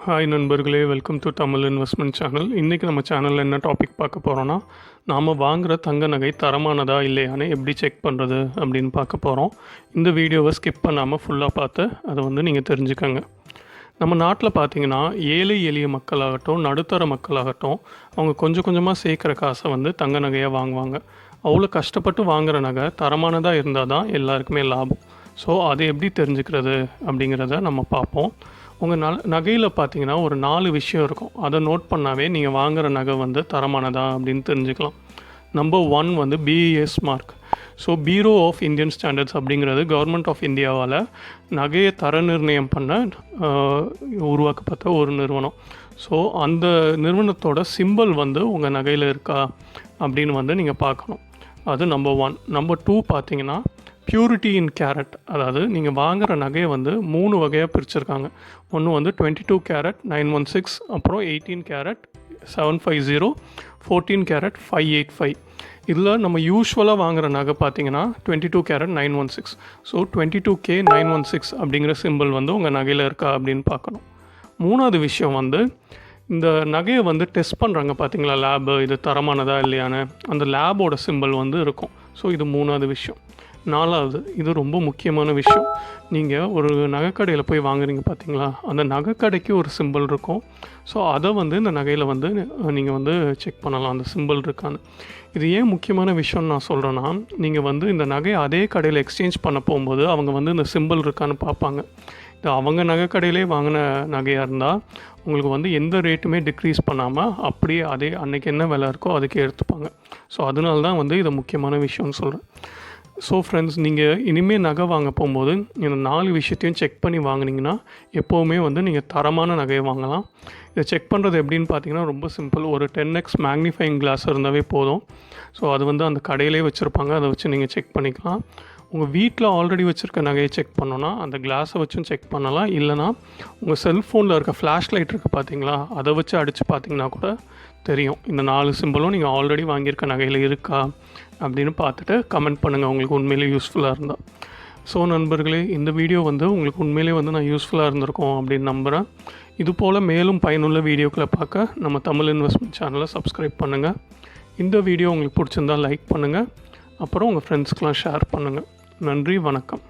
Hi நண்பர்களே, welcome to Tamil investment channel. இன்றைக்கி நம்ம சேனலில் என்ன டாபிக் பார்க்க போகிறோன்னா, நாம் வாங்குகிற தங்க நகை தரமானதா இல்லையான்னு எப்படி செக் பண்ணுறது அப்படின்னு பார்க்க போகிறோம். இந்த வீடியோவை ஸ்கிப் பண்ணாமல் ஃபுல்லாக பார்த்து அதை நீங்கள் தெரிஞ்சுக்கோங்க. நம்ம நாட்டில் பார்த்திங்கன்னா ஏழை எளிய மக்களாகட்டும், நடுத்தர மக்களாகட்டும், அவங்க கொஞ்சம் கொஞ்சமாக சேர்க்குற காசை தங்க நகையாக வாங்குவாங்க. அவ்வளோ கஷ்டப்பட்டு வாங்குகிற நகை தரமானதாக இருந்தால் தான் எல்லாருக்குமே லாபம். ஸோ அதை எப்படி தெரிஞ்சுக்கிறது அப்படிங்கிறத நம்ம பார்ப்போம். உங்கள் நகையில் பார்த்தீங்கன்னா ஒரு 4 விஷயம் இருக்கும். அதை நோட் பண்ணாவே நீங்கள் வாங்குகிற நகை தரமானதா அப்படின்னு தெரிஞ்சுக்கலாம். Number 1 BIS mark. So bureau of Indian standards அப்படிங்கிறது கவர்மெண்ட் ஆஃப் இந்தியாவால் நகையை தர நிர்ணயம் பண்ண உருவாக்கப்பட்ட ஒரு நிறுவனம். ஸோ அந்த நிறுவனத்தோட சிம்பிள் உங்கள் நகையில் இருக்கா அப்படின்னு நீங்கள் பார்க்கணும். அது நம்பர் 1. நம்பர் 2 பார்த்தீங்கன்னா பியூரிட்டி இன் கேரட். அதாவது நீங்கள் வாங்குகிற நகையை 3 வகையாக பிரிச்சுருக்காங்க. ஒன்று 22 கேரட் 916, அப்புறம் 18 கேரட் 750, 14 கேரட் 585. இதில் நம்ம யூஸ்வலாக வாங்குகிற நகை பார்த்தீங்கன்னா 22 கேரட் 916. ஸோ 22K 916 அப்படிங்கிற சிம்பிள் உங்கள் நகையில் இருக்கா அப்படின்னு பார்க்கணும். 3வது விஷயம் இந்த நகையை டெஸ்ட் பண்ணுறாங்க பார்த்தீங்களா, லேபு, இது தரமானதா இல்லையான்னு, அந்த லேபோட சிம்பிள் இருக்கும். ஸோ இது 3வது விஷயம். 4வது, இது ரொம்ப முக்கியமான விஷயம். நீங்கள் ஒரு நகைக்கடையில் போய் வாங்குறீங்க பார்த்தீங்களா, அந்த நகைக்கடைக்கு ஒரு சிம்பிள் இருக்கும். ஸோ அதை இந்த நகையில் நீங்கள் செக் பண்ணலாம், அந்த சிம்பிள் இருக்கான்னு. இது ஏன் முக்கியமான விஷயம்னு நான் சொல்கிறேன்னா, நீங்கள் இந்த நகையை அதே கடையில் எக்ஸ்சேஞ்ச் பண்ண போகும்போது அவங்க இந்த சிம்பிள் இருக்கான்னு பார்ப்பாங்க. இது அவங்க நகைக்கடையிலே வாங்கின நகையாக இருந்தால் உங்களுக்கு எந்த ரேட்டுமே டிக்ரீஸ் பண்ணாமல் அப்படியே அதே அன்றைக்கி என்ன விலை இருக்கோ அதுக்கே எடுத்துப்பாங்க. ஸோ அதனால தான் இதை முக்கியமான விஷயம்னு சொல்கிறேன். ஸோ ஃப்ரெண்ட்ஸ், நீங்கள் இனிமேல் நகை வாங்க போகும்போது இந்த 4 விஷயத்தையும் செக் பண்ணி வாங்கினீங்கன்னா எப்போவுமே நீங்கள் தரமான நகையை வாங்கலாம். இதை செக் பண்ணுறது எப்படின்னு பார்த்தீங்கன்னா ரொம்ப சிம்பிள். ஒரு 10x மேக்னிஃபைங் கிளாஸ் இருந்தாவே போதும். ஸோ அது அந்த கடையிலே வச்சுருப்பாங்க, அதை வச்சு நீங்கள் செக் பண்ணிக்கலாம். உங்கள் வீட்டில் ஆல்ரெடி வச்சுருக்க நகையை செக் பண்ணோன்னா அந்த கிளாஸை வச்சும் செக் பண்ணலாம். இல்லைனா உங்கள் செல்ஃபோனில் இருக்க ஃப்ளாஷ் லைட் இருக்குது பார்த்தீங்களா, அதை வச்சு அடித்து பார்த்தீங்கன்னா கூட தெரியும். இந்த 4 சிம்பிளும் நீங்கள் ஆல்ரெடி வாங்கியிருக்க நகையில் இருக்கா அப்படின்னு பார்த்துட்டு கமெண்ட் பண்ணுங்கள் உங்களுக்கு உண்மையிலே யூஸ்ஃபுல்லாக இருந்தால். ஸோ நண்பர்களே, இந்த வீடியோ உங்களுக்கு உண்மையிலே நான் யூஸ்ஃபுல்லாக இருந்திருக்கோம் அப்படின்னு நம்புகிறேன். இதுபோல் மேலும் பயனுள்ள வீடியோக்களை பார்க்க நம்ம தமிழ் இன்வெஸ்ட்மெண்ட் சேனலை சப்ஸ்கிரைப் பண்ணுங்கள். இந்த வீடியோ உங்களுக்கு பிடிச்சிருந்தால் லைக் பண்ணுங்கள். அப்புறம் உங்கள் ஃப்ரெண்ட்ஸ்க்கெலாம் ஷேர் பண்ணுங்கள். நன்றி, வணக்கம்.